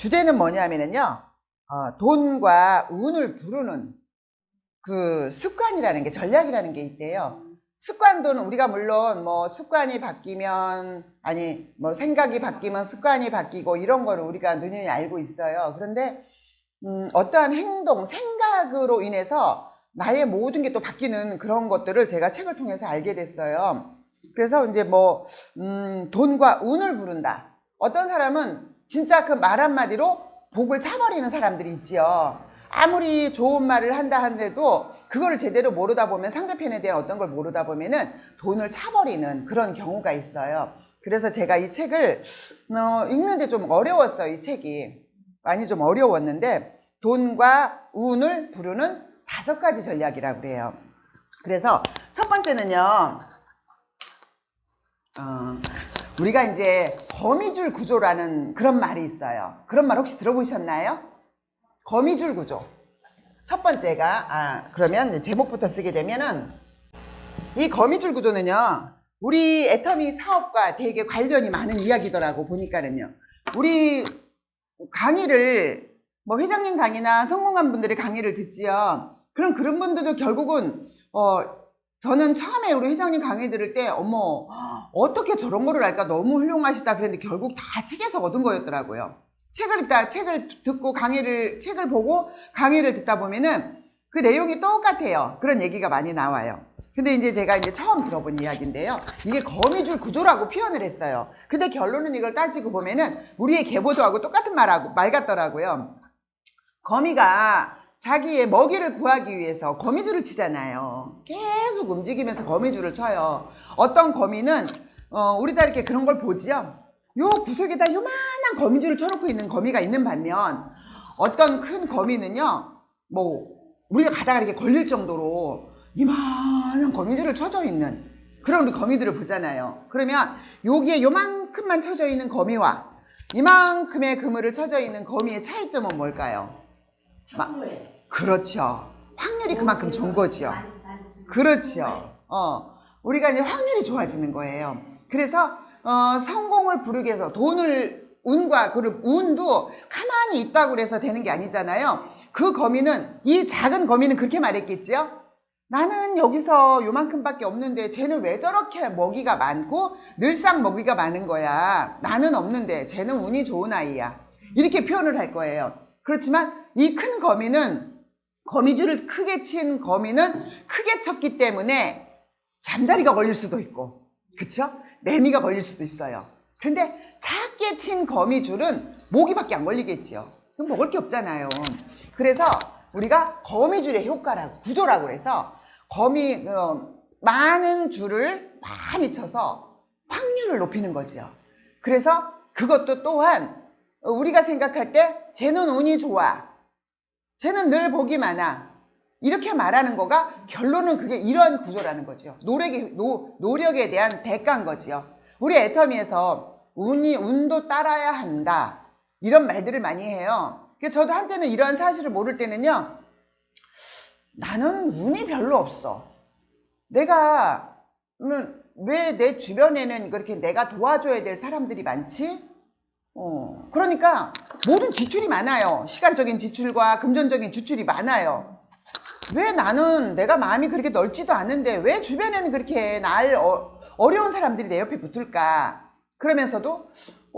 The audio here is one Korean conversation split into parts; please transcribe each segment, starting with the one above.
주제는 뭐냐면은요, 돈과 운을 부르는 그 습관이라는 게, 전략이라는 게 있대요. 습관도는 우리가 물론 뭐 습관이 바뀌면, 아니 뭐 생각이 바뀌면 습관이 바뀌고 이런 거를 우리가 누누이 알고 있어요. 그런데 어떠한 행동, 생각으로 인해서 나의 모든 게 또 바뀌는 그런 것들을 제가 책을 통해서 알게 됐어요. 그래서 이제 뭐 돈과 운을 부른다. 어떤 사람은 진짜 그 말 한마디로 복을 차버리는 사람들이 있지요. 아무리 좋은 말을 한다 하더라도 그걸 제대로 모르다 보면, 상대편에 대한 어떤 걸 모르다 보면은 돈을 차버리는 그런 경우가 있어요. 그래서 제가 이 책을 읽는데 좀 어려웠어요. 이 책이 많이 좀 어려웠는데, 돈과 운을 부르는 5가지 전략이라고 그래요. 그래서 첫 번째는요, 우리가 이제 거미줄 구조라는 그런 말이 있어요. 그런 말 혹시 들어보셨나요? 거미줄 구조. 첫 번째가, 그러면 이제 제목부터 쓰게 되면은, 이 거미줄 구조는요, 우리 애터미 사업과 되게 관련이 많은 이야기더라고, 보니까는요. 우리 강의를, 뭐 회장님 강의나 성공한 분들의 강의를 듣지요. 그럼 그런 분들도 결국은, 저는 처음에 우리 회장님 강의 들을 때, 어머, 어떻게 저런 거를 알까? 너무 훌륭하시다. 그랬는데 결국 다 책에서 얻은 거였더라고요. 책을 듣고 책을 보고 강의를 듣다 보면은 그 내용이 똑같아요. 그런 얘기가 많이 나와요. 근데 이제 제가 처음 들어본 이야기인데요. 이게 거미줄 구조라고 표현을 했어요. 근데 결론은 이걸 따지고 보면은 우리의 계보도하고 똑같은 말 같더라고요. 거미가 자기의 먹이를 구하기 위해서 거미줄을 치잖아요. 계속 움직이면서 거미줄을 쳐요. 어떤 거미는 우리 다 이렇게 그런 걸 보지요. 요 구석에다 요만한 거미줄을 쳐놓고 있는 거미가 있는 반면, 어떤 큰 거미는요, 뭐 우리가 가다가 이렇게 걸릴 정도로 이만한 거미줄을 쳐져 있는 그런 우리 거미들을 보잖아요. 그러면 여기에 요만큼만 쳐져 있는 거미와 이만큼의 그물을 쳐져 있는 거미의 차이점은 뭘까요? 그렇죠. 확률이 그만큼 좋은 거죠. 그렇죠. 우리가 이제 확률이 좋아지는 거예요. 그래서 성공을 부르기 위해서 운과 그 운도 가만히 있다고 그래서 되는 게 아니잖아요. 이 작은 거미는 그렇게 말했겠지요. 나는 여기서 요만큼밖에 없는데 쟤는 왜 저렇게 먹이가 많고 늘상 먹이가 많은 거야. 나는 없는데 쟤는 운이 좋은 아이야. 이렇게 표현을 할 거예요. 그렇지만 이 큰 거미줄을 크게 친 거미는 크게 쳤기 때문에 잠자리가 걸릴 수도 있고, 그쵸? 매미가 걸릴 수도 있어요. 그런데 작게 친 거미줄은 모기밖에 안 걸리겠지요. 그럼 먹을 게 없잖아요. 그래서 우리가 거미줄의 효과라고, 구조라고 해서 많은 줄을 많이 쳐서 확률을 높이는 거죠. 그래서 그것도 또한 우리가 생각할 때 쟤는 운이 좋아, 쟤는 늘 복이 많아, 이렇게 말하는 거가 결론은 그게 이러한 구조라는 거죠. 노력에 대한 대가인 거지요. 우리 애터미에서 운도 따라야 한다, 이런 말들을 많이 해요. 저도 한때는 이러한 사실을 모를 때는요, 나는 운이 별로 없어. 내가 왜 내 주변에는 그렇게 내가 도와줘야 될 사람들이 많지? 그러니까 모든 지출이 많아요. 시간적인 지출과 금전적인 지출이 많아요. 왜 내가 마음이 그렇게 넓지도 않은데 왜 주변에는 그렇게 어려운 사람들이 내 옆에 붙을까? 그러면서도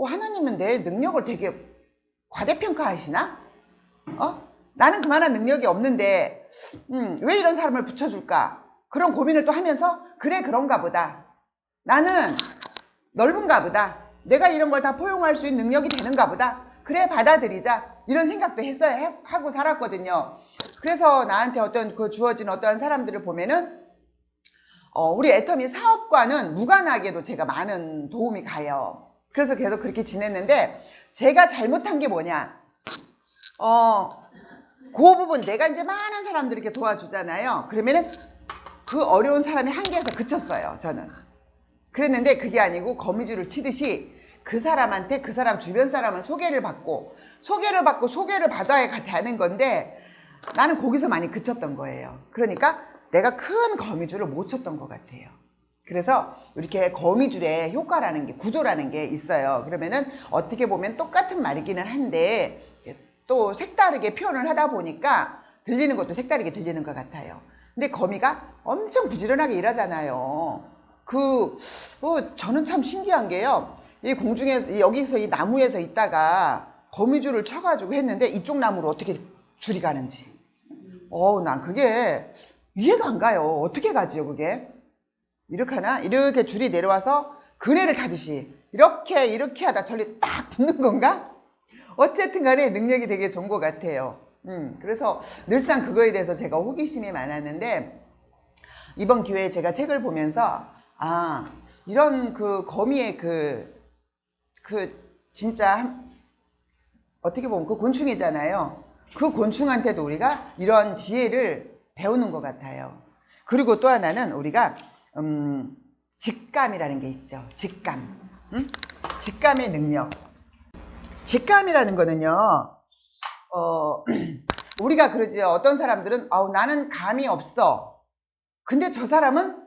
하나님은 내 능력을 되게 과대평가하시나? 나는 그만한 능력이 없는데 왜 이런 사람을 붙여줄까? 그런 고민을 또 하면서, 그래, 그런가 보다. 나는 넓은가 보다. 내가 이런 걸 다 포용할 수 있는 능력이 되는가 보다. 그래, 받아들이자. 이런 생각도 하고 살았거든요. 그래서 나한테 주어진 어떠한 사람들을 보면은, 우리 애터미 사업과는 무관하게도 제가 많은 도움이 가요. 그래서 계속 그렇게 지냈는데, 제가 잘못한 게 뭐냐? 그 부분, 내가 이제 많은 사람들에게 도와주잖아요. 그러면은 그 어려운 사람이 한계에서 그쳤어요, 저는. 그랬는데 그게 아니고 거미줄을 치듯이 그 사람한테 그 사람 주변 사람을 소개를 소개를 받아야 되는 건데, 나는 거기서 많이 그쳤던 거예요. 그러니까 내가 큰 거미줄을 못 쳤던 것 같아요. 그래서 이렇게 거미줄의 효과라는 게, 구조라는 게 있어요. 그러면은 어떻게 보면 똑같은 말이기는 한데 또 색다르게 표현을 하다 보니까 들리는 것도 색다르게 들리는 것 같아요. 근데 거미가 엄청 부지런하게 일하잖아요. 저는 참 신기한 게요. 이 공중에서, 여기서 이 나무에서 있다가 거미줄을 쳐가지고 했는데 이쪽 나무로 어떻게 줄이 가는지. 난 그게 이해가 안 가요. 어떻게 가지요, 그게? 이렇게 하나? 이렇게 줄이 내려와서 그네를 타듯이 이렇게 하다 저리 딱 붙는 건가? 어쨌든 간에 능력이 되게 좋은 것 같아요. 그래서 늘상 그거에 대해서 제가 호기심이 많았는데 이번 기회에 제가 책을 보면서 이런 그 거미의 진짜 어떻게 보면 그 곤충이잖아요. 그 곤충한테도 우리가 이런 지혜를 배우는 것 같아요. 그리고 또 하나는 우리가 직감이라는 게 있죠. 직감. 직감의 능력. 직감이라는 거는요, 우리가 그러지. 어떤 사람들은 나는 감이 없어. 근데 저 사람은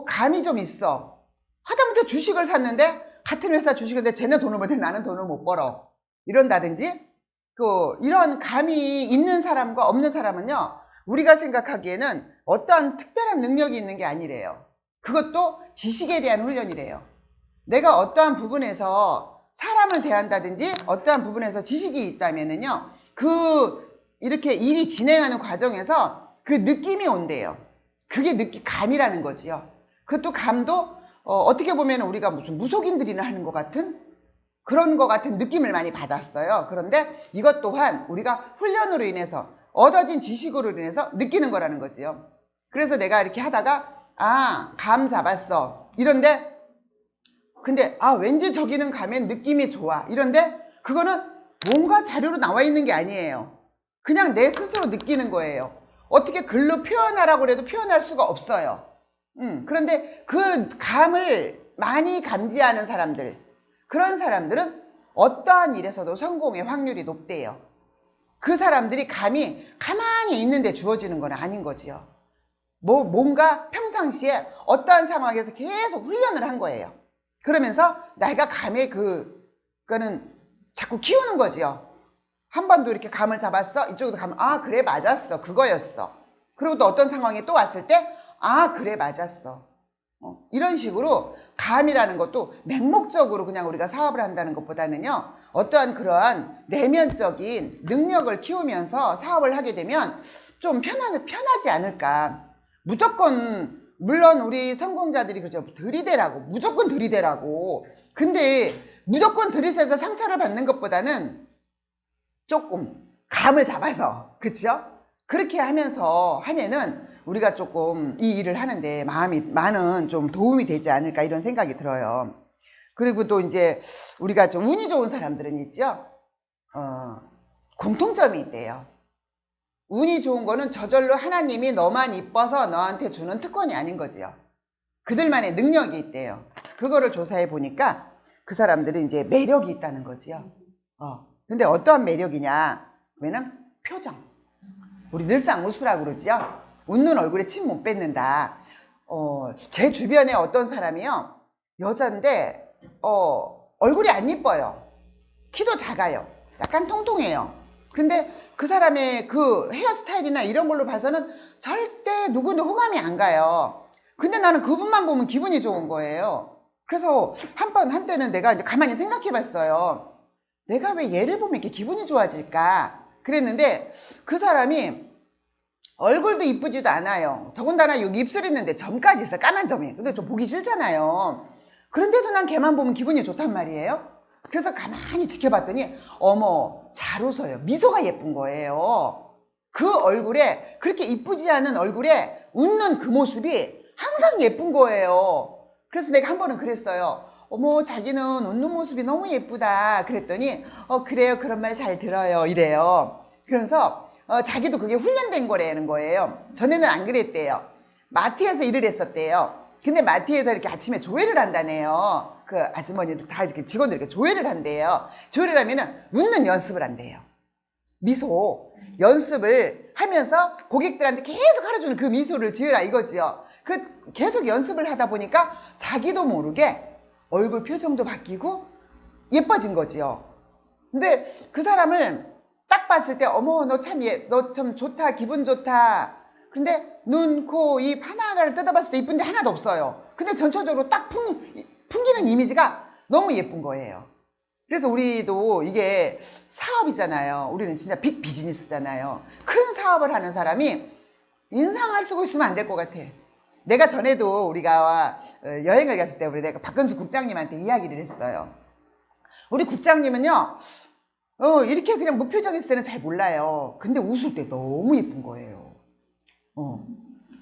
감이 좀 있어. 하다못해 주식을 샀는데 같은 회사 주식인데 쟤네 돈을 벌는데 나는 돈을 못 벌어. 이런다든지 이런 감이 있는 사람과 없는 사람은요, 우리가 생각하기에는 어떠한 특별한 능력이 있는 게 아니래요. 그것도 지식에 대한 훈련이래요. 내가 어떠한 부분에서 사람을 대한다든지 어떠한 부분에서 지식이 있다면은요, 이렇게 일이 진행하는 과정에서 그 느낌이 온대요. 그게 감이라는 거지요. 그것도 감도 어떻게 보면 우리가 무슨 무속인들이나 하는 것 같은 그런 것 같은 느낌을 많이 받았어요. 그런데 이것 또한 우리가 훈련으로 인해서 얻어진 지식으로 인해서 느끼는 거라는 거지요. 그래서 내가 이렇게 하다가 감 잡았어. 근데 왠지 저기는 가면 느낌이 좋아. 이런데 그거는 뭔가 자료로 나와 있는 게 아니에요. 그냥 내 스스로 느끼는 거예요. 어떻게 글로 표현하라고 해도 표현할 수가 없어요. 그런데 그 감을 많이 감지하는 사람들, 그런 사람들은 어떠한 일에서도 성공의 확률이 높대요. 그 사람들이 감이 가만히 있는데 주어지는 건 아닌 거지요. 뭔가 평상시에 어떠한 상황에서 계속 훈련을 한 거예요. 그러면서 내가 감의 그거는 자꾸 키우는 거지요. 한 번도 이렇게 감을 잡았어. 이쪽도 그래, 맞았어. 그거였어. 그리고 또 어떤 상황이 또 왔을 때, 그래, 맞았어. 이런 식으로 감이라는 것도 맹목적으로 그냥 우리가 사업을 한다는 것보다는요, 어떠한 그러한 내면적인 능력을 키우면서 사업을 하게 되면 좀 편하지 않을까. 무조건, 물론 우리 성공자들이 그러죠. 들이대라고. 무조건 들이대라고. 근데 무조건 들이대서 상처를 받는 것보다는 조금 감을 잡아서, 그쵸? 그렇게 하면은 우리가 조금 이 일을 하는데 많은 좀 도움이 되지 않을까 이런 생각이 들어요. 그리고 또 이제 우리가 좀 운이 좋은 사람들은 있죠? 공통점이 있대요. 운이 좋은 거는 저절로 하나님이 너만 이뻐서 너한테 주는 특권이 아닌 거지요. 그들만의 능력이 있대요. 그거를 조사해 보니까 그 사람들은 이제 매력이 있다는 거지요. 근데 어떠한 매력이냐? 그러면 표정. 우리 늘상 웃으라고 그러지요. 웃는 얼굴에 침 못 뱉는다. 제 주변에 어떤 사람이요, 여잔데 얼굴이 안 이뻐요. 키도 작아요. 약간 통통해요. 근데 그 사람의 그 헤어스타일이나 이런 걸로 봐서는 절대 누구도 호감이 안 가요. 근데 나는 그분만 보면 기분이 좋은 거예요. 그래서 한때는 내가 이제 가만히 생각해 봤어요. 내가 왜 얘를 보면 이렇게 기분이 좋아질까? 그랬는데 그 사람이 얼굴도 이쁘지도 않아요. 더군다나 여기 입술 있는데 점까지 있어. 까만 점이. 근데 좀 보기 싫잖아요. 그런데도 난 걔만 보면 기분이 좋단 말이에요. 그래서 가만히 지켜봤더니 어머, 잘 웃어요. 미소가 예쁜 거예요. 그 얼굴에, 그렇게 이쁘지 않은 얼굴에 웃는 그 모습이 항상 예쁜 거예요. 그래서 내가 한 번은 그랬어요. 어머, 자기는 웃는 모습이 너무 예쁘다. 그랬더니 그래요, 그런 말 잘 들어요, 이래요. 그래서 자기도 그게 훈련된 거라는 거예요. 전에는 안 그랬대요. 마트에서 일을 했었대요. 근데 마트에서 이렇게 아침에 조회를 한다네요. 그 아주머니들 다 이렇게 직원들 이렇게 조회를 한대요. 조회를 하면은 웃는 연습을 한대요. 미소 연습을 하면서 고객들한테 계속 하루종일 그 미소를 지으라 이거지요. 계속 연습을 하다 보니까 자기도 모르게 얼굴 표정도 바뀌고 예뻐진 거지요. 근데 그 사람을 딱 봤을 때 어머 너 참 좋다, 기분 좋다. 근데 눈, 코, 입 하나하나를 뜯어봤을 때 이쁜데 하나도 없어요. 근데 전체적으로 딱 풍기는 이미지가 너무 예쁜 거예요. 그래서 우리도 이게 사업이잖아요. 우리는 진짜 빅 비즈니스잖아요. 큰 사업을 하는 사람이 인상을 쓰고 있으면 안 될 것 같아. 내가 전에도 우리가 여행을 갔을 때 우리 내가 박근수 국장님한테 이야기를 했어요. 우리 국장님은요, 이렇게 그냥 무표정 있을 때는 잘 몰라요. 근데 웃을 때 너무 예쁜 거예요.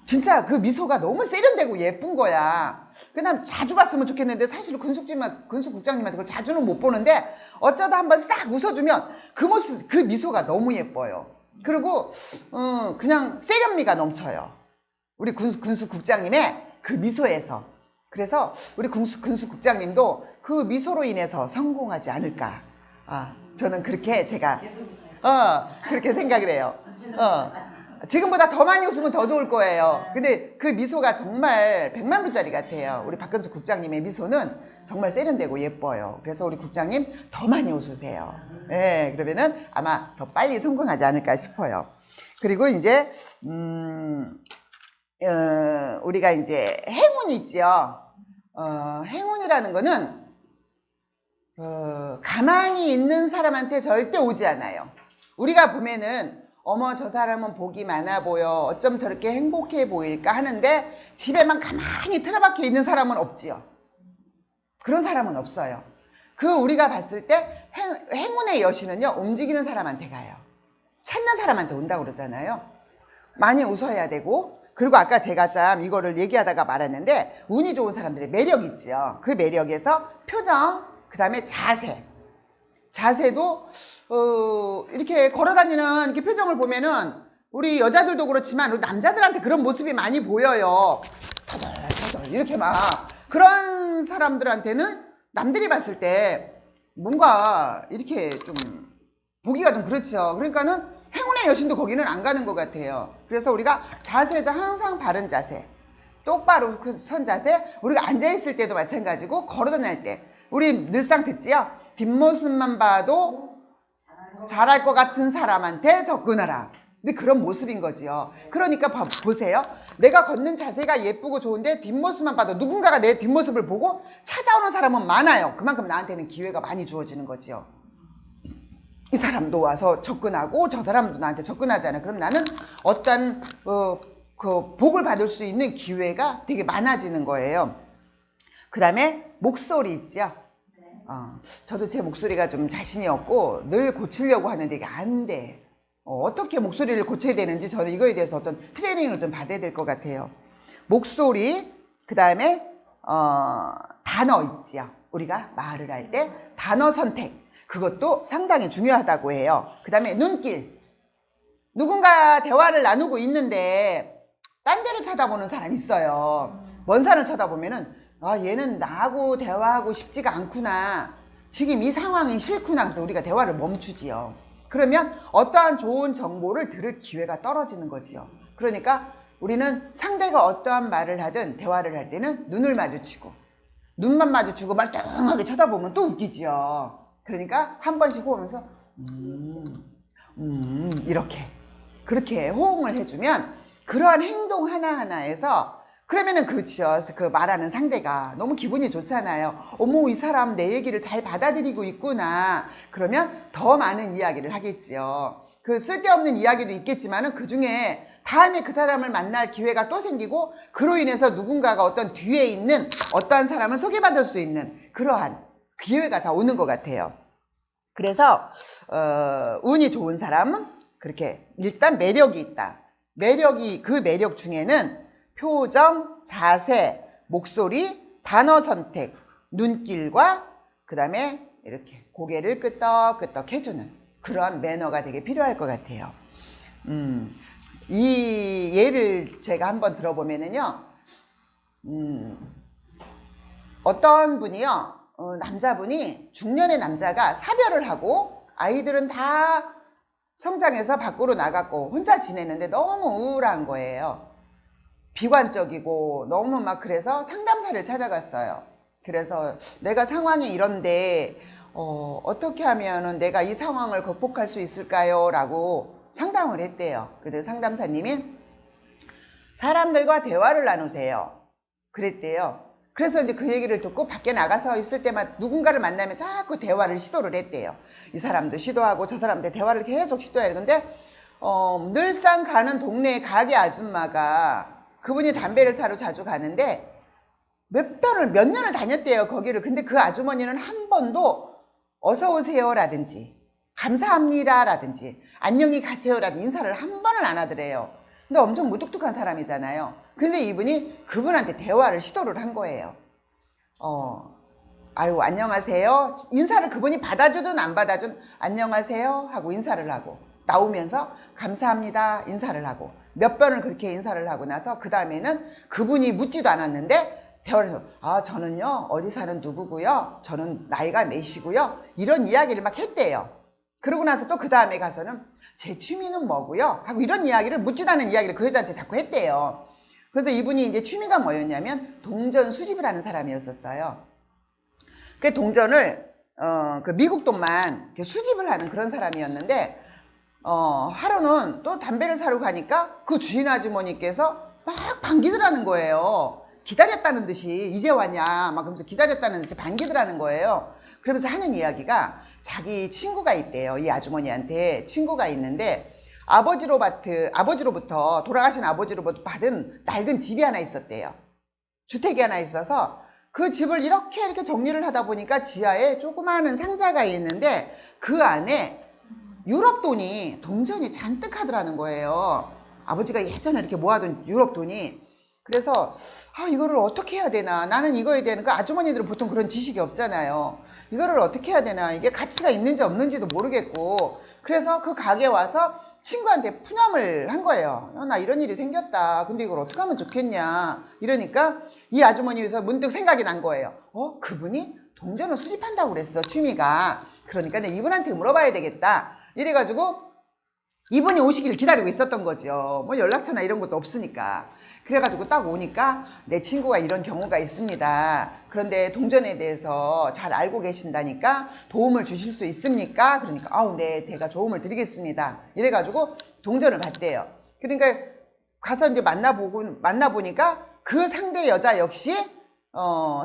진짜 그 미소가 너무 세련되고 예쁜 거야. 그냥 자주 봤으면 좋겠는데 사실 근수 국장님한테 그걸 자주는 못 보는데 어쩌다 한번 싹 웃어주면 그 모습, 그 미소가 너무 예뻐요. 그리고 그냥 세련미가 넘쳐요. 우리 근수 국장님의 그 미소에서. 그래서 우리 근수 국장님도 그 미소로 인해서 성공하지 않을까. 저는 그렇게 제가 그렇게 생각을 해요. 지금보다 더 많이 웃으면 더 좋을 거예요. 근데 그 미소가 정말 100만 불짜리 같아요. 우리 박근수 국장님의 미소는 정말 세련되고 예뻐요. 그래서 우리 국장님 더 많이 웃으세요. 네, 그러면은 아마 더 빨리 성공하지 않을까 싶어요. 그리고 이제 우리가 이제 행운이 있죠. 행운이라는 거는 가만히 있는 사람한테 절대 오지 않아요. 우리가 보면은 어머 저 사람은 복이 많아 보여, 어쩜 저렇게 행복해 보일까 하는데 집에만 가만히 틀어박혀 있는 사람은 없지요. 그런 사람은 없어요. 우리가 봤을 때 행운의 여신은요, 움직이는 사람한테 가요. 찾는 사람한테 온다고 그러잖아요. 많이 웃어야 되고, 그리고 아까 제가 참 이거를 얘기하다가 말았는데 운이 좋은 사람들의 매력 있죠. 그 매력에서 표정, 그 다음에 자세도 이렇게 걸어다니는 이렇게 표정을 보면은 우리 여자들도 그렇지만 우리 남자들한테 그런 모습이 많이 보여요. 터덜터덜 이렇게 막. 그런 사람들한테는 남들이 봤을 때 뭔가 이렇게 좀 보기가 좀 그렇죠. 그러니까는 행운의 여신도 거기는 안 가는 것 같아요. 그래서 우리가 자세도 항상 바른 자세, 똑바로 선 자세, 우리가 앉아있을 때도 마찬가지고 걸어다닐 때 우리 늘상 듣지요? 뒷모습만 봐도 잘할 것 같은 사람한테 접근하라. 근데 그런 모습인 거지요. 그러니까 보세요. 내가 걷는 자세가 예쁘고 좋은데 뒷모습만 봐도 누군가가 내 뒷모습을 보고 찾아오는 사람은 많아요. 그만큼 나한테는 기회가 많이 주어지는 거지요. 이 사람도 와서 접근하고 저 사람도 나한테 접근하잖아요. 그럼 나는 어떤 복을 받을 수 있는 기회가 되게 많아지는 거예요. 그 다음에 목소리 있죠. 저도 제 목소리가 좀 자신이 없고 늘 고치려고 하는데 이게 안 돼. 어떻게 목소리를 고쳐야 되는지 저는 이거에 대해서 어떤 트레이닝을 좀 받아야 될 것 같아요. 목소리, 그 다음에 단어 있죠. 우리가 말을 할 때 단어 선택, 그것도 상당히 중요하다고 해요. 그 다음에 눈길. 누군가 대화를 나누고 있는데 딴 데를 쳐다보는 사람 있어요. 먼 산을 쳐다보면은 얘는 나하고 대화하고 싶지가 않구나. 지금 이 상황이 싫구나. 그래서 우리가 대화를 멈추지요. 그러면 어떠한 좋은 정보를 들을 기회가 떨어지는 거지요. 그러니까 우리는 상대가 어떠한 말을 하든 대화를 할 때는 눈을 마주치고, 눈만 마주치고 말뚱하게 쳐다보면 또 웃기지요. 그러니까 한 번씩 호흡하면서 이렇게 그렇게 호응을 해주면 그러한 행동 하나하나에서 그러면은 그렇죠. 그 말하는 상대가 너무 기분이 좋잖아요. 어머 이 사람 내 얘기를 잘 받아들이고 있구나. 그러면 더 많은 이야기를 하겠지요. 그 쓸데없는 이야기도 있겠지만은 그 중에 다음에 그 사람을 만날 기회가 또 생기고 그로 인해서 누군가가 어떤 뒤에 있는 어떠한 사람을 소개받을 수 있는 그러한 기회가 다 오는 것 같아요. 그래서 운이 좋은 사람은 그렇게 일단 매력이 있다. 그 매력 중에는 표정, 자세, 목소리, 단어 선택, 눈길과 그 다음에 이렇게 고개를 끄덕끄덕 해주는 그러한 매너가 되게 필요할 것 같아요. 이 예를 제가 한번 들어보면은요, 어떤 분이요, 남자분이 중년의 남자가 사별을 하고 아이들은 다 성장해서 밖으로 나갔고 혼자 지내는데 너무 우울한 거예요. 비관적이고 너무 막 그래서 상담사를 찾아갔어요. 그래서 내가 상황이 이런데 어떻게 하면은 내가 이 상황을 극복할 수 있을까요? 라고 상담을 했대요. 근데 상담사님이 사람들과 대화를 나누세요. 그랬대요. 그래서 이제 그 얘기를 듣고 밖에 나가서 있을 때마다 누군가를 만나면 자꾸 대화를 시도를 했대요. 이 사람도 시도하고 저 사람도 대화를 계속 시도해야 되는데 늘상 가는 동네 가게 아줌마가 그분이 담배를 사러 자주 가는데 몇 년을 다녔대요, 거기를. 근데 그 아주머니는 한 번도 어서 오세요 라든지 감사합니다 라든지 안녕히 가세요 라든지 인사를 한 번을 안 하더래요. 근데 엄청 무뚝뚝한 사람이잖아요. 근데 이분이 그분한테 대화를 시도를 한 거예요. 아유 안녕하세요. 인사를 그분이 받아주든 안 받아주든 안녕하세요 하고 인사를 하고 나오면서 감사합니다 인사를 하고 몇 번을 그렇게 인사를 하고 나서 그 다음에는 그분이 묻지도 않았는데 대화를 해서 저는요 어디 사는 누구고요, 저는 나이가 몇이고요, 이런 이야기를 막 했대요. 그러고 나서 또 그 다음에 가서는 제 취미는 뭐고요 하고 이런 이야기를 묻지도 않은 이야기를 그 여자한테 자꾸 했대요. 그래서 이분이 이제 취미가 뭐였냐면 동전 수집을 하는 사람이었었어요. 그 동전을 그 미국 돈만 수집을 하는 그런 사람이었는데 하루는 또 담배를 사러 가니까 그 주인 아주머니께서 막 반기더라는 거예요. 기다렸다는 듯이 이제 왔냐 막 그러면서 기다렸다는 듯이 반기더라는 거예요. 그러면서 하는 이야기가 자기 친구가 있대요. 이 아주머니한테 친구가 있는데 아버지로부터 돌아가신 아버지로부터 받은 낡은 집이 하나 있었대요. 주택이 하나 있어서 그 집을 이렇게 정리를 하다 보니까 지하에 조그마한 상자가 있는데 그 안에 유럽 돈이 동전이 잔뜩 하더라는 거예요. 아버지가 예전에 이렇게 모아둔 유럽 돈이. 그래서 이거를 어떻게 해야 되나, 나는 이거에 대한 그 아주머니들은 보통 그런 지식이 없잖아요. 이거를 어떻게 해야 되나, 이게 가치가 있는지 없는지도 모르겠고, 그래서 그 가게에 와서 친구한테 푸념을 한 거예요. 나 이런 일이 생겼다. 근데 이걸 어떻게 하면 좋겠냐. 이러니까 이 아주머니에서 문득 생각이 난 거예요. 그분이 동전을 수집한다고 그랬어, 취미가. 그러니까 내가 이분한테 물어봐야 되겠다. 이래가지고 이분이 오시기를 기다리고 있었던 거죠. 뭐 연락처나 이런 것도 없으니까. 그래가지고 딱 오니까 내 친구가 이런 경우가 있습니다. 그런데 동전에 대해서 잘 알고 계신다니까 도움을 주실 수 있습니까? 그러니까 네, 제가 도움을 드리겠습니다. 이래가지고 동전을 받대요. 그러니까 가서 이제 만나보니까 그 상대 여자 역시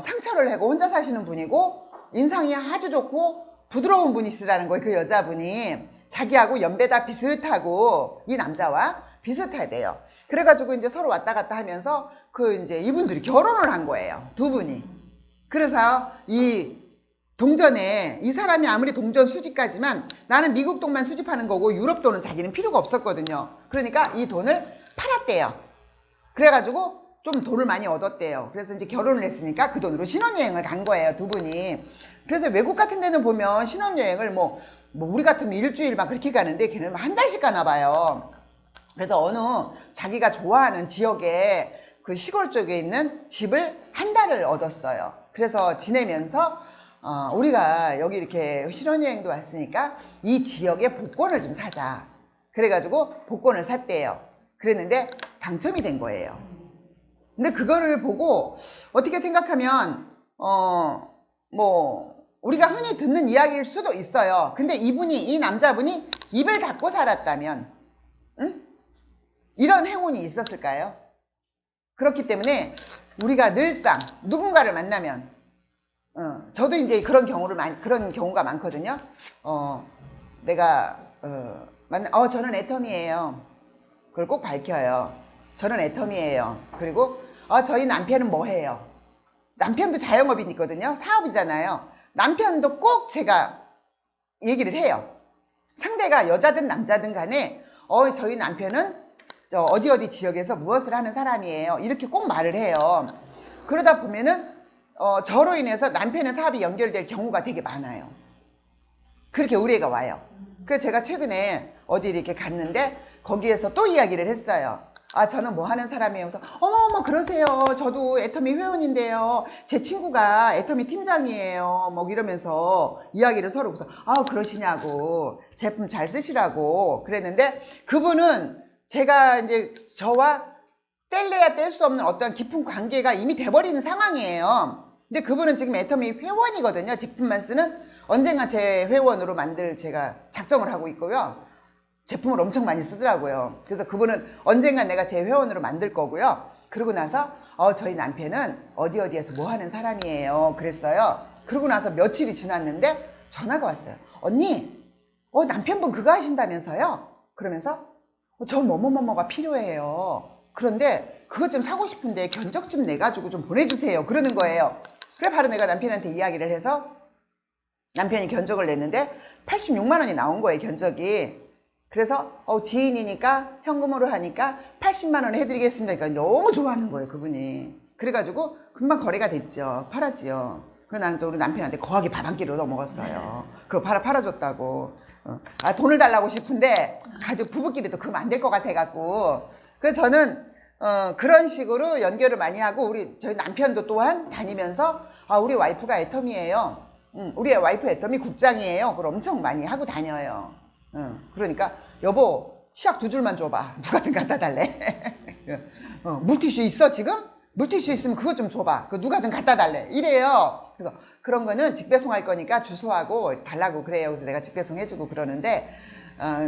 상처를 하고 혼자 사시는 분이고 인상이 아주 좋고 부드러운 분이시라는 거예요. 그 여자분이 자기하고 연배다 비슷하고 이 남자와 비슷하대요. 그래가지고 이제 서로 왔다 갔다 하면서 이제 이분들이 결혼을 한 거예요. 두 분이. 그래서 이 동전에 이 사람이 아무리 동전 수집까지만 나는 미국 돈만 수집하는 거고 유럽 돈은 자기는 필요가 없었거든요. 그러니까 이 돈을 팔았대요. 그래가지고 좀 돈을 많이 얻었대요. 그래서 이제 결혼을 했으니까 그 돈으로 신혼여행을 간 거예요, 두 분이. 그래서 외국 같은 데는 보면 신혼여행을 뭐 우리 같으면 일주일 막 그렇게 가는데 걔는 한 달씩 가나 봐요. 그래서 어느 자기가 좋아하는 지역에 그 시골 쪽에 있는 집을 한 달을 얻었어요. 그래서 지내면서 우리가 여기 이렇게 신혼여행도 왔으니까 이 지역에 복권을 좀 사자. 그래가지고 복권을 샀대요. 그랬는데 당첨이 된 거예요. 근데 그거를 보고 어떻게 생각하면 뭐 우리가 흔히 듣는 이야기일 수도 있어요. 근데 이 남자분이 입을 닫고 살았다면 이런 행운이 있었을까요? 그렇기 때문에 우리가 늘상 누군가를 만나면 저도 이제 그런 경우가 많거든요. 내가 저는 애텀이에요. 그걸 꼭 밝혀요. 저는 애텀이에요. 그리고 저희 남편은 뭐 해요? 남편도 자영업이거든요. 사업이잖아요. 남편도 꼭 제가 얘기를 해요. 상대가 여자든 남자든 간에 저희 남편은 어디 지역에서 무엇을 하는 사람이에요. 이렇게 꼭 말을 해요. 그러다 보면은 저로 인해서 남편의 사업이 연결될 경우가 되게 많아요. 그렇게 의뢰가 와요. 그래서 제가 최근에 어디 이렇게 갔는데 거기에서 또 이야기를 했어요. 저는 뭐 하는 사람이에요. 그래서 어머 그러세요. 저도 애터미 회원인데요. 제 친구가 애터미 팀장이에요. 뭐 이러면서 이야기를 서로 해서 그러시냐고 제품 잘 쓰시라고 그랬는데 그분은 제가 이제 저와 뗄래야 뗄 수 없는 어떤 깊은 관계가 이미 돼버리는 상황이에요. 근데 그분은 지금 애터미 회원이거든요. 제품만 쓰는. 언젠가 제 회원으로 만들 제가 작정을 하고 있고요. 제품을 엄청 많이 쓰더라고요. 그래서 그분은 언젠가 내가 제 회원으로 만들 거고요. 그러고 나서 저희 남편은 어디에서 뭐 하는 사람이에요 그랬어요. 그러고 나서 며칠이 지났는데 전화가 왔어요. 언니 남편분 그거 하신다면서요? 그러면서 저 뭐뭐뭐뭐가 필요해요. 그런데 그것 좀 사고 싶은데 견적 좀 내가지고 좀 보내주세요 그러는 거예요. 그래 바로 내가 남편한테 이야기를 해서 남편이 견적을 냈는데 86만 원이 나온 거예요, 견적이. 그래서 지인이니까 현금으로 하니까 80만 원에 해드리겠습니다. 그러니까 너무 좋아하는 거예요, 그분이. 그래가지고 금방 거래가 됐죠. 팔았지요. 그래서 나는 또 우리 남편한테 거하게 밥 한 끼를 얻어먹었어요. 그거 팔아줬다고. 돈을 달라고 싶은데 가족 부부끼리 또 그러면 안 될 것 같아갖고. 그래서 저는 그런 식으로 연결을 많이 하고 저희 남편도 또한 다니면서 우리 와이프가 애텀이에요. 우리 와이프 애텀이 국장이에요. 그걸 엄청 많이 하고 다녀요. 그러니까 여보 치약 2줄만 줘봐. 누가 좀 갖다 달래. 물티슈 있어 지금? 물티슈 있으면 그것 좀 줘봐. 누가 좀 갖다 달래. 이래요. 그래서 그런 거는 직배송할 거니까 주소하고 달라고 그래요. 그래서 내가 직배송 해주고 그러는데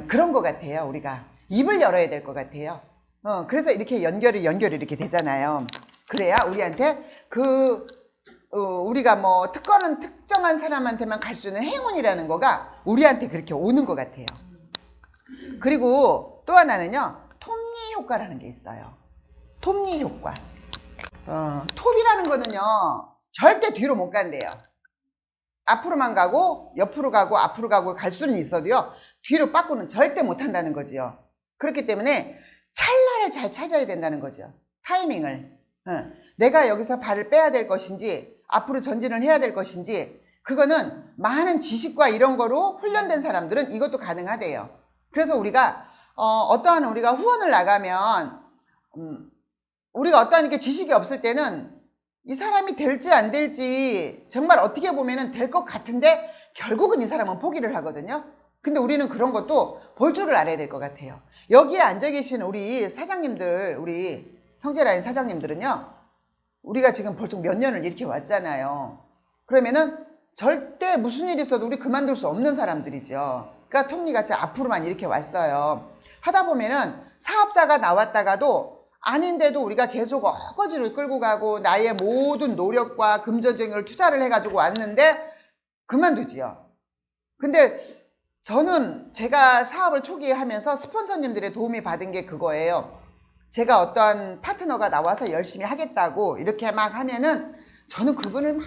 그런 거 같아요. 우리가 입을 열어야 될 것 같아요. 그래서 이렇게 연결이 이렇게 되잖아요. 그래야 우리한테 우리가 뭐 특정한 사람한테만 갈 수 있는 행운이라는 거가 우리한테 그렇게 오는 것 같아요. 그리고 또 하나는요, 톱니 효과라는 게 있어요. 톱니 효과. 톱이라는 거는요, 절대 뒤로 못 간대요. 앞으로만 가고, 옆으로 가고, 앞으로 가고 갈 수는 있어도요, 뒤로 빠꾸는 절대 못 한다는 거지요. 그렇기 때문에 찰나를 잘 찾아야 된다는 거죠. 타이밍을. 내가 여기서 발을 빼야 될 것인지, 앞으로 전진을 해야 될 것인지, 그거는 많은 지식과 이런 거로 훈련된 사람들은 이것도 가능하대요. 그래서 우리가 어떠한 우리가 후원을 나가면 우리가 어떠한 이렇게 지식이 없을 때는 이 사람이 될지 안 될지 정말 어떻게 보면은 될 것 같은데 결국은 이 사람은 포기를 하거든요. 근데 우리는 그런 것도 볼 줄을 알아야 될 것 같아요. 여기에 앉아 계신 우리 사장님들, 우리 형제라인 사장님들은요, 우리가 지금 벌써 몇 년을 이렇게 왔잖아요. 그러면은 절대 무슨 일이 있어도 우리 그만둘 수 없는 사람들이죠. 그러니까 톱니같이 앞으로만 이렇게 왔어요. 하다 보면은 사업자가 나왔다가도 아닌데도 우리가 계속 어거지를 끌고 가고 나의 모든 노력과 금전적인 투자를 해가지고 왔는데 그만두지요. 근데 저는 제가 사업을 초기에 하면서 스폰서님들의 도움이 받은 게 그거예요. 제가 어떠한 파트너가 나와서 열심히 하겠다고 이렇게 막 하면은 저는 그분을 막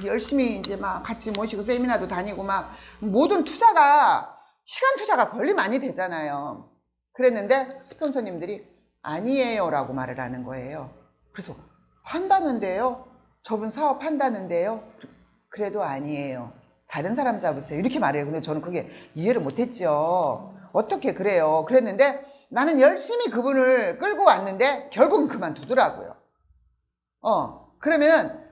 열심히 이제 막 같이 모시고 세미나도 다니고 막 모든 투자가 시간 투자가 권리 많이 되잖아요. 그랬는데 스폰서님들이 아니에요 라고 말을 하는 거예요. 그래서 한다는데요? 저분 사업 한다는데요? 그래도 아니에요. 다른 사람 잡으세요. 이렇게 말해요. 근데 저는 그게 이해를 못했죠. 어떻게 그래요? 그랬는데 나는 열심히 그분을 끌고 왔는데 결국은 그만두더라고요. 그러면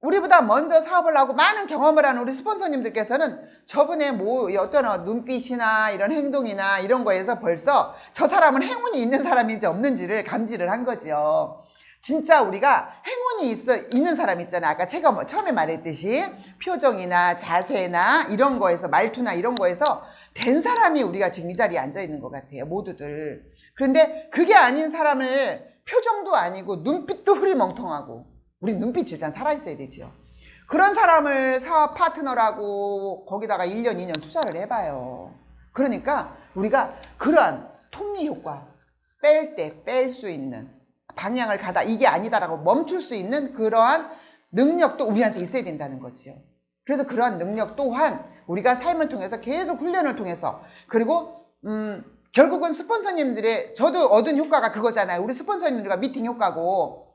우리보다 먼저 사업을 하고 많은 경험을 하는 우리 스폰서님들께서는 저분의 어떤 눈빛이나 이런 행동이나 이런 거에서 벌써 저 사람은 행운이 있는 사람인지 없는지를 감지를 한 거지요. 진짜 우리가 행운이 있는 사람 있잖아. 아까 제가 처음에 말했듯이 표정이나 자세나 이런 거에서 말투나 이런 거에서 된 사람이 우리가 지금 이 자리에 앉아 있는 것 같아요. 모두들. 그런데 그게 아닌 사람을 표정도 아니고 눈빛도 흐리멍텅하고 우리 눈빛이 일단 살아있어야 되지요. 그런 사람을 사업 파트너라고 거기다가 1년, 2년 투자를 해봐요. 그러니까 우리가 그러한 톱니 효과, 뺄 때 뺄 수 있는 방향을 가다 이게 아니다라고 멈출 수 있는 그러한 능력도 우리한테 있어야 된다는 거지요. 그래서 그러한 능력 또한 우리가 삶을 통해서 계속 훈련을 통해서 그리고 결국은 스폰서님들의 저도 얻은 효과가 그거잖아요. 우리 스폰서님들과 미팅 효과고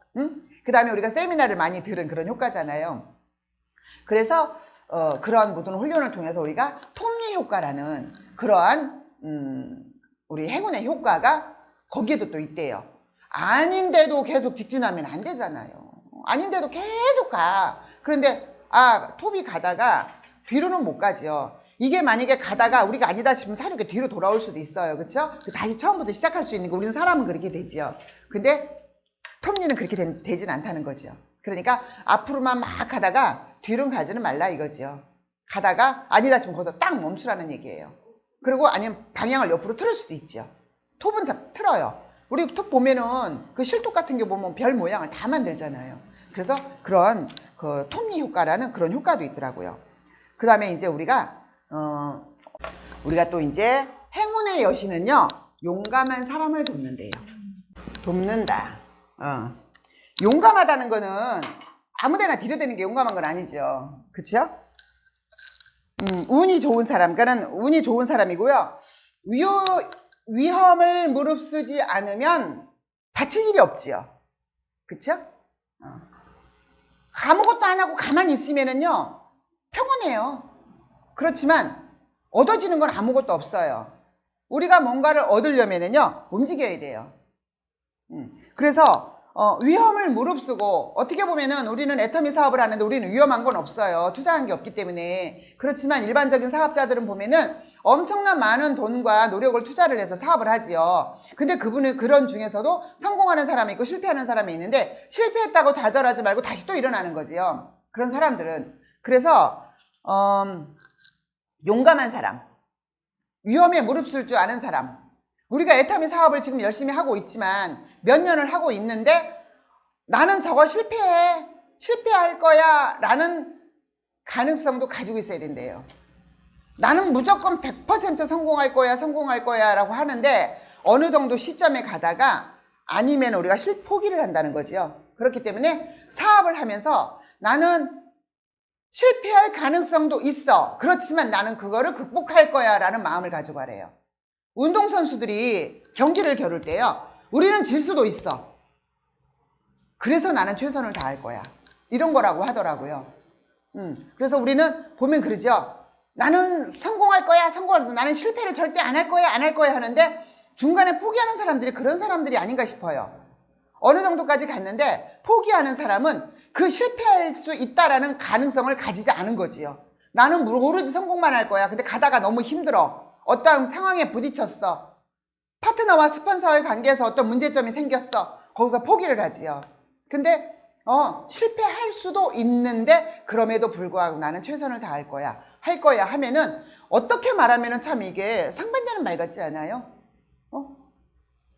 그 다음에 우리가 세미나를 많이 들은 그런 효과잖아요. 그래서 그러한 모든 훈련을 통해서 우리가 톱니 효과라는 그러한 우리 행운의 효과가 거기에도 또 있대요. 아닌데도 계속 직진하면 안 되잖아요. 아닌데도 계속 가. 그런데 톱이 가다가 뒤로는 못 가지요. 이게 만약에 가다가 우리가 아니다 싶으면 사이좋게 뒤로 돌아올 수도 있어요. 그쵸? 다시 처음부터 시작할 수 있는 거 우리는 사람은 그렇게 되지요. 근데 톱니는 그렇게 되진 않다는 거죠. 그러니까 앞으로만 막 가다가 뒤로는 가지는 말라 이거지요. 가다가 아니다 싶으면 거기서 딱 멈추라는 얘기예요. 그리고 아니면 방향을 옆으로 틀을 수도 있죠. 톱은 다 틀어요. 우리 톱 보면은 그 실톱 같은 게 보면 별 모양을 다 만들잖아요. 그래서 그런 그 톱니 효과라는 그런 효과도 있더라고요. 그 다음에 이제 우리가 또 이제 행운의 여신은요, 용감한 사람을 돕는데요. 돕는다. 용감하다는 거는 아무데나 들여대는 게 용감한 건 아니죠. 그쵸? 운이 좋은 사람, 그러니까 운이 좋은 사람이고요. 위험을 무릅쓰지 않으면 다칠 일이 없지요. 그쵸? 아무것도 안 하고 가만히 있으면은요, 평온해요. 그렇지만 얻어지는 건 아무것도 없어요. 우리가 뭔가를 얻으려면은요, 움직여야 돼요. 그래서 위험을 무릅쓰고, 어떻게 보면은 우리는 애터미 사업을 하는데 우리는 위험한 건 없어요. 투자한 게 없기 때문에. 그렇지만 일반적인 사업자들은 보면은 엄청난 많은 돈과 노력을 투자를 해서 사업을 하지요. 근데 그분은 그런 중에서도 성공하는 사람이 있고 실패하는 사람이 있는데, 실패했다고 좌절하지 말고 다시 또 일어나는 거지요. 그런 사람들은. 그래서 용감한 사람, 위험에 무릅쓸 줄 아는 사람. 우리가 애터미 사업을 지금 열심히 하고 있지만 몇 년을 하고 있는데 나는 저거 실패할 거야 라는 가능성도 가지고 있어야 된대요. 나는 무조건 100% 성공할 거야 라고 하는데 어느 정도 시점에 가다가 아니면 우리가 포기를 한다는 거지요. 그렇기 때문에 사업을 하면서 나는 실패할 가능성도 있어. 그렇지만 나는 그거를 극복할 거야 라는 마음을 가지고 가래요. 운동선수들이 경기를 겨룰 때요, 우리는 질 수도 있어. 그래서 나는 최선을 다할 거야. 이런 거라고 하더라고요. 그래서 우리는 보면 그러죠. 나는 성공할 거야, 나는 실패를 절대 안 할 거야 하는데 중간에 포기하는 사람들이 그런 사람들이 아닌가 싶어요. 어느 정도까지 갔는데 포기하는 사람은 그 실패할 수 있다라는 가능성을 가지지 않은 거지요. 나는 오로지 성공만 할 거야. 근데 가다가 너무 힘들어. 어떤 상황에 부딪혔어. 파트너와 스폰서의 관계에서 어떤 문제점이 생겼어. 거기서 포기를 하지요. 근데 실패할 수도 있는데 그럼에도 불구하고 나는 최선을 다할 거야. 할 거야 하면은 어떻게 말하면은 참 이게 상반되는 말 같지 않아요?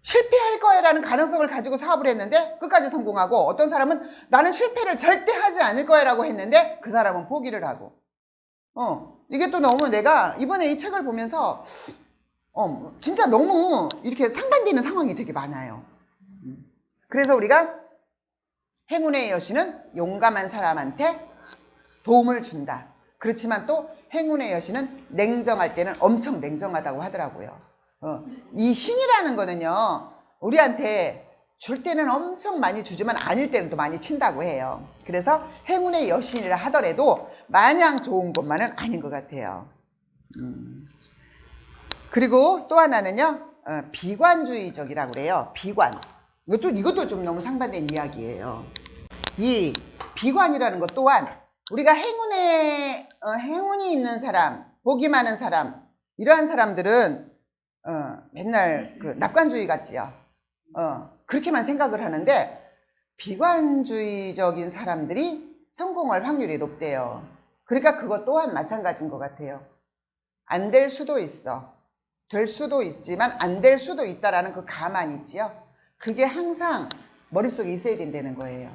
실패할 거야라는 가능성을 가지고 사업을 했는데 끝까지 성공하고, 어떤 사람은 나는 실패를 절대 하지 않을 거야라고 했는데 그 사람은 포기를 하고. 이게 또 너무 내가 이번에 이 책을 보면서 진짜 너무 이렇게 상반되는 상황이 되게 많아요. 그래서 우리가 행운의 여신은 용감한 사람한테 도움을 준다. 그렇지만 또 행운의 여신은 냉정할 때는 엄청 냉정하다고 하더라고요. 이 신이라는 거는요, 우리한테 줄 때는 엄청 많이 주지만 아닐 때는 또 많이 친다고 해요. 그래서 행운의 여신이라 하더라도 마냥 좋은 것만은 아닌 것 같아요. 그리고 또 하나는요, 비관주의적이라고 그래요. 비관. 이것도 좀 너무 상반된 이야기예요. 이 비관이라는 것 또한 우리가 행운이 있는 사람, 복이 많은 사람, 이러한 사람들은 맨날 그 낙관주의 같지요. 그렇게만 생각을 하는데 비관주의적인 사람들이 성공할 확률이 높대요. 그러니까 그것 또한 마찬가지인 것 같아요. 안 될 수도 있어. 될 수도 있지만 안 될 수도 있다라는 그 가만히 있지요. 그게 항상 머릿속에 있어야 된다는 거예요.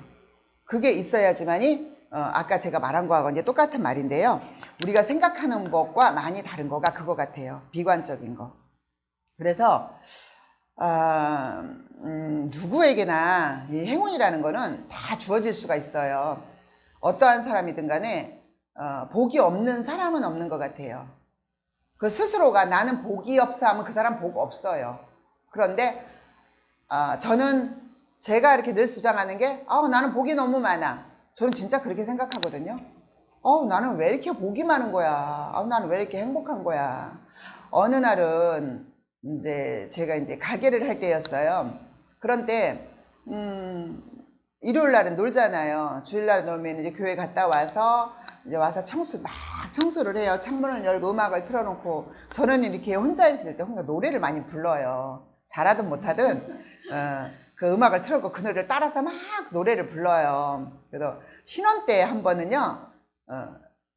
그게 있어야지만이 아까 제가 말한 거하고 이제 똑같은 말인데요. 우리가 생각하는 것과 많이 다른 거가 그거 같아요. 비관적인 거. 그래서 누구에게나 이 행운이라는 거는 다 주어질 수가 있어요. 어떠한 사람이든 간에 복이 없는 사람은 없는 것 같아요. 그 스스로가 나는 복이 없어 하면 그 사람 복 없어요. 그런데 저는 제가 이렇게 늘 주장하는 게 나는 복이 너무 많아. 저는 진짜 그렇게 생각하거든요. 나는 왜 이렇게 복이 많은 거야. 나는 왜 이렇게 행복한 거야. 어느 날은 이제 제가 이제 가게를 할 때였어요. 그런데 일요일 날은 놀잖아요. 주일 날은 놀면 이제 교회 갔다 와서 이제 와서 막 청소를 해요. 창문을 열고 음악을 틀어놓고. 저는 이렇게 혼자 있을 때 혼자 노래를 많이 불러요. 잘하든 못하든 그 음악을 틀어놓고 그 노래를 따라서 막 노래를 불러요. 그래서 신혼 때 한 번은요,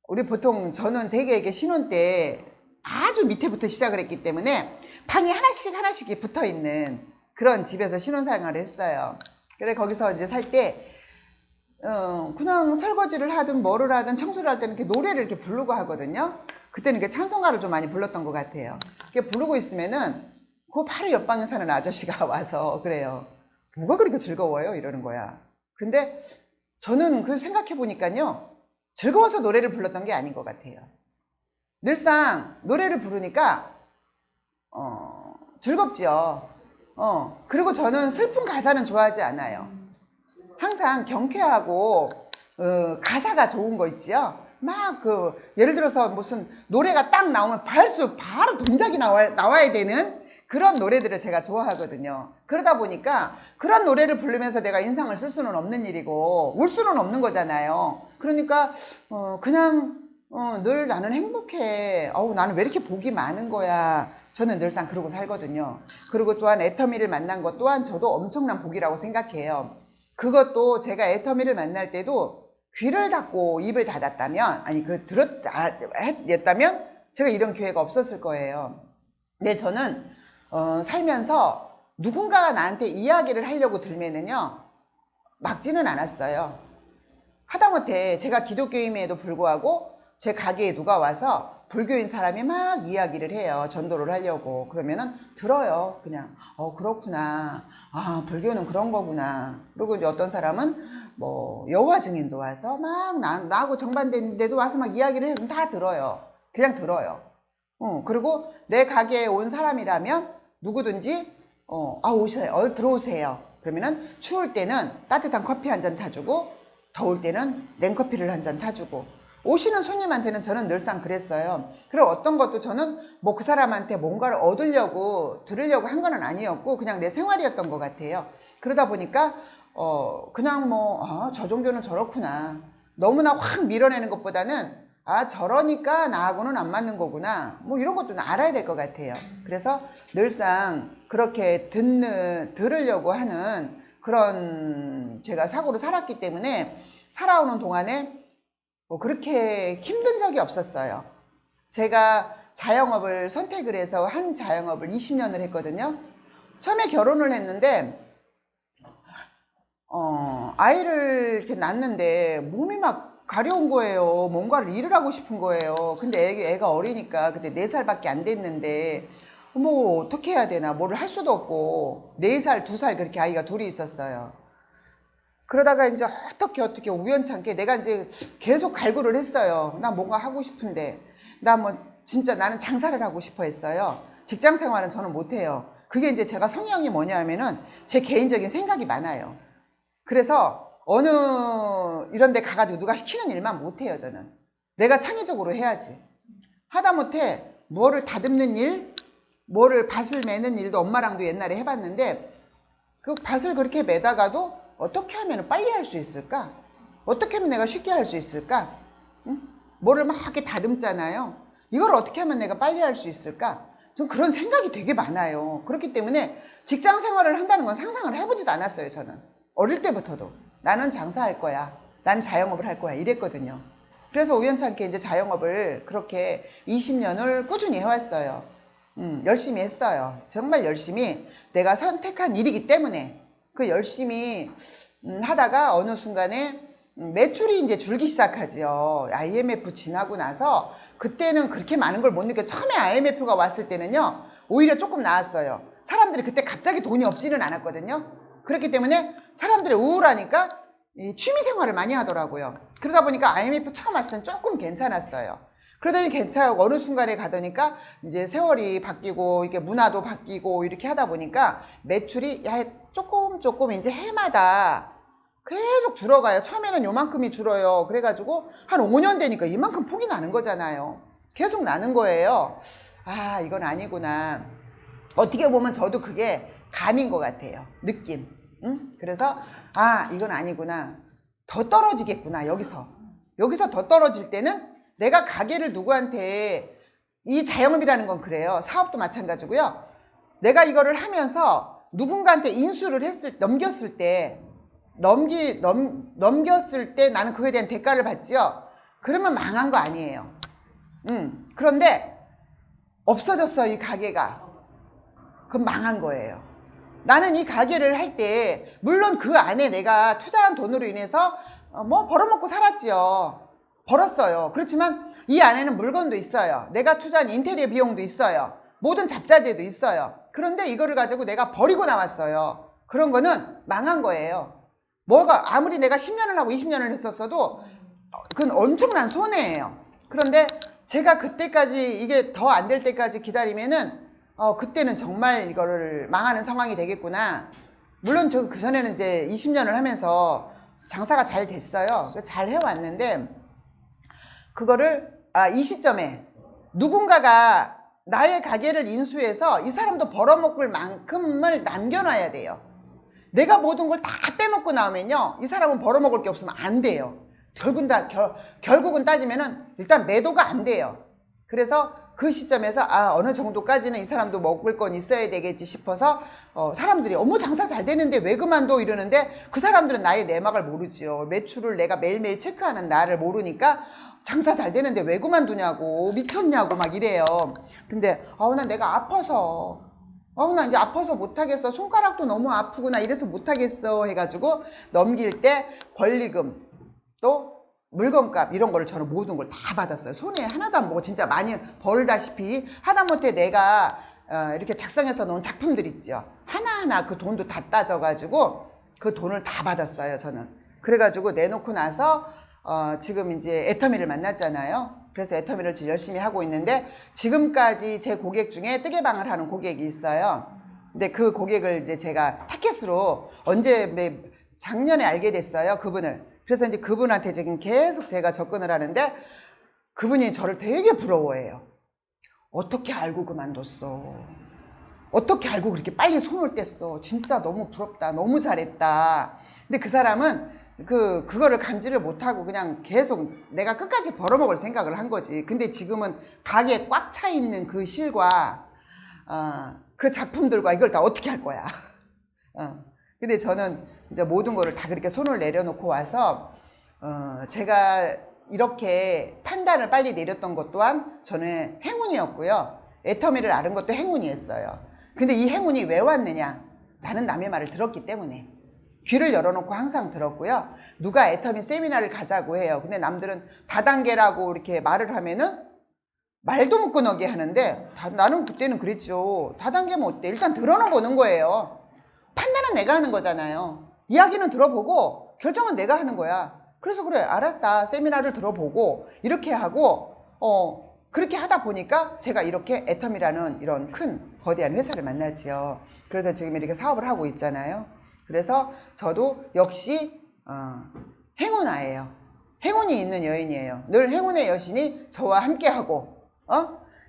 우리 보통 저는 되게 이게 신혼 때 아주 밑에부터 시작을 했기 때문에 방이 하나씩 붙어 있는 그런 집에서 신혼생활을 했어요. 그래 거기서 이제 살 때 그냥 설거지를 하든 뭐를 하든 청소를 할 때는 이렇게 노래를 이렇게 부르고 하거든요. 그때는 이렇게 찬송가를 좀 많이 불렀던 것 같아요. 이렇게 부르고 있으면은 그 바로 옆방에 사는 아저씨가 와서 그래요. 뭐가 그렇게 즐거워요? 이러는 거야. 근데 저는 그 생각해 보니까요, 즐거워서 노래를 불렀던 게 아닌 것 같아요. 늘상 노래를 부르니까 즐겁지요. 그리고 저는 슬픈 가사는 좋아하지 않아요. 항상 경쾌하고 가사가 좋은 거 있지요. 막 예를 들어서 무슨 노래가 딱 나오면 바로 동작이 나와야 되는 그런 노래들을 제가 좋아하거든요. 그러다 보니까 그런 노래를 부르면서 내가 인상을 쓸 수는 없는 일이고 울 수는 없는 거잖아요. 그러니까 그냥 늘 나는 행복해. 나는 왜 이렇게 복이 많은 거야. 저는 늘상 그러고 살거든요. 그리고 또한 애터미를 만난 것 또한 저도 엄청난 복이라고 생각해요. 그것도 제가 애터미를 만날 때도 귀를 닫고 입을 닫았다면, 아니 했다면 제가 이런 기회가 없었을 거예요. 근데 저는 살면서 누군가가 나한테 이야기를 하려고 들면은요, 막지는 않았어요. 하다못해 제가 기독교임에도 불구하고 제 가게에 누가 와서 불교인 사람이 막 이야기를 해요. 전도를 하려고. 그러면은 들어요. 그냥 그렇구나. 아, 불교는 그런 거구나. 그리고 이제 어떤 사람은 뭐 여호와 증인도 와서 막 나하고 정반대인데도 와서 막 이야기를 해요. 다 들어요. 그냥 들어요. 그리고 내 가게에 온 사람이라면 누구든지 오세요. 들어오세요. 그러면은 추울 때는 따뜻한 커피 한 잔 타주고, 더울 때는 냉커피를 한 잔 타주고, 오시는 손님한테는 저는 늘상 그랬어요. 그리고 어떤 것도 저는 뭐 그 사람한테 뭔가를 들으려고 한 건 아니었고, 그냥 내 생활이었던 것 같아요. 그러다 보니까 그냥 저 종교는 저렇구나. 너무나 확 밀어내는 것보다는 저러니까 나하고는 안 맞는 거구나. 뭐 이런 것도 알아야 될 것 같아요. 그래서 늘상 그렇게 들으려고 하는 그런 제가 사고를 살았기 때문에 살아오는 동안에 그렇게 힘든 적이 없었어요. 제가 자영업을 선택을 해서 한 자영업을 20년을 했거든요. 처음에 결혼을 했는데 아이를 이렇게 낳는데 몸이 막 가려운 거예요. 뭔가를 일을 하고 싶은 거예요. 근데 애가 어리니까 그때 4살밖에 안 됐는데 뭐 어떻게 해야 되나, 뭐를 할 수도 없고 4살, 2살 그렇게 아이가 둘이 있었어요. 그러다가 이제 어떻게 우연찮게 내가 이제 계속 갈구를 했어요. 나 뭔가 하고 싶은데, 진짜 나는 장사를 하고 싶어 했어요. 직장 생활은 저는 못해요. 그게 이제 제가 성향이 뭐냐면은 제 개인적인 생각이 많아요. 그래서 어느 이런 데 가가지고 누가 시키는 일만 못해요. 저는 내가 창의적으로 해야지. 하다못해 뭐를 다듬는 일, 뭐를 밭을 매는 일도 엄마랑도 옛날에 해봤는데, 그 밭을 그렇게 매다가도 어떻게 하면 빨리 할 수 있을까? 어떻게 하면 내가 쉽게 할 수 있을까? 응? 뭐를 막 이렇게 다듬잖아요. 이걸 어떻게 하면 내가 빨리 할 수 있을까? 전 그런 생각이 되게 많아요. 그렇기 때문에 직장 생활을 한다는 건 상상을 해보지도 않았어요. 저는 어릴 때부터도 나는 장사할 거야, 난 자영업을 할 거야 이랬거든요. 그래서 우연찮게 이제 자영업을 그렇게 20년을 꾸준히 해왔어요. 열심히 했어요. 정말 열심히. 내가 선택한 일이기 때문에 그 열심히 하다가 어느 순간에 매출이 이제 줄기 시작하죠. IMF 지나고 나서 그때는 그렇게 많은 걸 못 느껴. 처음에 IMF가 왔을 때는요, 오히려 조금 나았어요. 사람들이 그때 갑자기 돈이 없지는 않았거든요. 그렇기 때문에 사람들이 우울하니까 취미 생활을 많이 하더라고요. 그러다 보니까 IMF 처음 왔을 땐 조금 괜찮았어요. 그러더니 괜찮고 어느 순간에 가더니까 이제 세월이 바뀌고 이게 문화도 바뀌고 이렇게 하다 보니까 매출이 조금 이제 해마다 계속 줄어가요. 처음에는 요만큼이 줄어요. 그래가지고 한 5년 되니까 이만큼 폭이 나는 거잖아요. 계속 나는 거예요. 이건 아니구나. 어떻게 보면 저도 그게 감인 것 같아요. 느낌. 그래서 이건 아니구나. 더 떨어지겠구나. 여기서 여기서 더 떨어질 때는 내가 가게를 누구한테, 이 자영업이라는 건 그래요. 사업도 마찬가지고요. 내가 이거를 하면서 누군가한테 인수를 넘겼을 때 나는 그거에 대한 대가를 받지요. 그러면 망한 거 아니에요. 그런데 없어졌어, 이 가게가. 그럼 망한 거예요. 나는 이 가게를 할 때 물론 그 안에 내가 투자한 돈으로 인해서 뭐 벌어먹고 살았지요. 벌었어요. 그렇지만 이 안에는 물건도 있어요. 내가 투자한 인테리어 비용도 있어요. 모든 잡자재도 있어요. 그런데 이거를 가지고 내가 버리고 나왔어요. 그런 거는 망한 거예요. 뭐가 아무리 내가 10년을 하고 20년을 했었어도 그건 엄청난 손해예요. 그런데 제가 그때까지 이게 더 안 될 때까지 기다리면은 그때는 정말 이거를 망하는 상황이 되겠구나. 물론 저 그전에는 이제 20년을 하면서 장사가 잘 됐어요. 잘 해왔는데 그거를 이 시점에 누군가가 나의 가게를 인수해서 이 사람도 벌어먹을 만큼을 남겨놔야 돼요. 내가 모든 걸 다 빼먹고 나오면요, 이 사람은 벌어먹을 게 없으면 안 돼요. 결국은 따지면은 일단 매도가 안 돼요. 그래서 그 시점에서 어느 정도까지는 이 사람도 먹을 건 있어야 되겠지 싶어서 사람들이 어머 장사 잘 되는데 왜 그만둬 이러는데, 그 사람들은 나의 내막을 모르지요. 매출을 내가 매일매일 체크하는 나를 모르니까 장사 잘 되는데 왜 그만두냐고, 미쳤냐고 막 이래요. 근데 난 내가 아파서 나 이제 아파서 못하겠어, 손가락도 너무 아프구나 이래서 못하겠어 해가지고 넘길 때 권리금 또 물건값 이런 거를 저는 모든 걸 다 받았어요. 손해 하나도 안 보고 진짜 많이 벌다시피 하다못해 내가 이렇게 작성해서 놓은 작품들 있죠. 하나하나 그 돈도 다 따져가지고 그 돈을 다 받았어요, 저는. 그래가지고 내놓고 나서 지금 이제 애터미를 만났잖아요. 그래서 애터미를 열심히 하고 있는데 지금까지 제 고객 중에 뜨개방을 하는 고객이 있어요. 근데 그 고객을 이제 제가 타켓으로 작년에 알게 됐어요, 그분을. 그래서 이제 그분한테 지금 계속 제가 접근을 하는데 그분이 저를 되게 부러워해요. 어떻게 알고 그만뒀어? 어떻게 알고 그렇게 빨리 손을 뗐어? 진짜 너무 부럽다. 너무 잘했다. 근데 그 사람은 그거를 감지를 못하고 그냥 계속 내가 끝까지 벌어먹을 생각을 한 거지. 근데 지금은 가게에 꽉 차 있는 그 실과 그 작품들과 이걸 다 어떻게 할 거야? 근데 저는 이제 모든 거를 다 그렇게 손을 내려놓고 와서 제가 이렇게 판단을 빨리 내렸던 것 또한 저는 행운이었고요. 애터미를 앓은 것도 행운이었어요. 근데 이 행운이 왜 왔느냐? 나는 남의 말을 들었기 때문에. 귀를 열어놓고 항상 들었고요. 누가 애터미 세미나를 가자고 해요. 근데 남들은 다단계라고 이렇게 말을 하면은 말도 못 꺼내게 하는데 나는 그때는 그랬죠. 다단계면 어때? 일단 들어는 보는 거예요. 판단은 내가 하는 거잖아요. 이야기는 들어보고 결정은 내가 하는 거야. 그래서 그래, 알았다. 세미나를 들어보고 이렇게 하고 그렇게 하다 보니까 제가 이렇게 애터미라는 이런 큰 거대한 회사를 만났지요. 그래서 지금 이렇게 사업을 하고 있잖아요. 그래서 저도 역시 행운아예요. 행운이 있는 여인이에요. 늘 행운의 여신이 저와 함께하고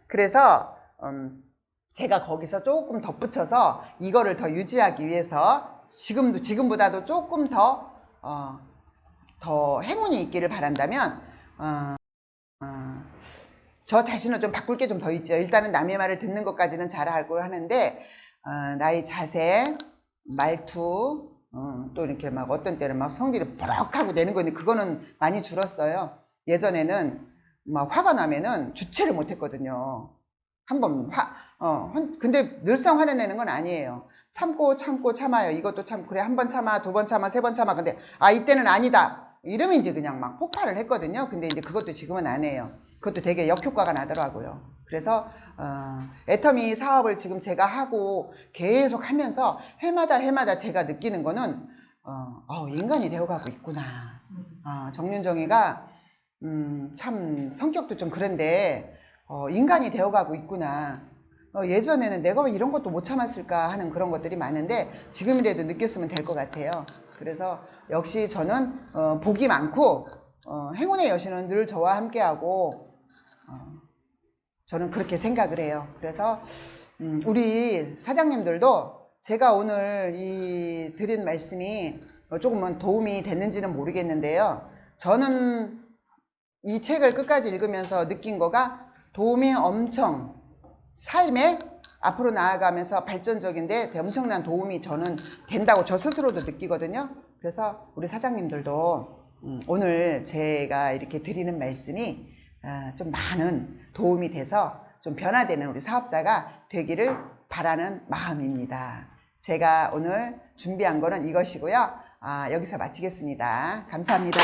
그래서 제가 거기서 조금 덧붙여서 이거를 더 유지하기 위해서 지금보다도 조금 더 행운이 있기를 바란다면 저 자신을 좀 바꿀 게 좀 더 있죠. 일단은 남의 말을 듣는 것까지는 잘 알고 하는데 나의 자세, 말투, 또 이렇게 막 어떤 때는 막 성질이 버럭하고 내는 건데 그거는 많이 줄었어요. 예전에는 막 화가 나면은 주체를 못 했거든요. 한번 근데 늘상 화내는 건 아니에요. 참고 참아요. 이것도 참 그래, 한 번 참아, 두 번 참아, 세 번 참아. 근데 이때는 아니다 이러면 이제 그냥 막 폭발을 했거든요. 근데 이제 그것도 지금은 안 해요. 그것도 되게 역효과가 나더라고요. 그래서 애터미 사업을 지금 제가 하고 계속 하면서 해마다 제가 느끼는 거는 인간이 되어가고 있구나. 정윤정이가 참 성격도 좀 그런데 인간이 되어가고 있구나. 예전에는 내가 왜 이런 것도 못 참았을까 하는 그런 것들이 많은데 지금이라도 느꼈으면 될 것 같아요. 그래서 역시 저는 복이 많고 행운의 여신은 늘 저와 함께하고 저는 그렇게 생각을 해요. 그래서 우리 사장님들도 제가 오늘 드린 말씀이 조금은 도움이 됐는지는 모르겠는데요. 저는 이 책을 끝까지 읽으면서 느낀 거가 도움이 엄청 삶에 앞으로 나아가면서 발전적인데 엄청난 도움이 저는 된다고 저 스스로도 느끼거든요. 그래서 우리 사장님들도 오늘 제가 이렇게 드리는 말씀이 좀 많은 도움이 돼서 좀 변화되는 우리 사업자가 되기를 바라는 마음입니다. 제가 오늘 준비한 거는 이것이고요. 여기서 마치겠습니다. 감사합니다.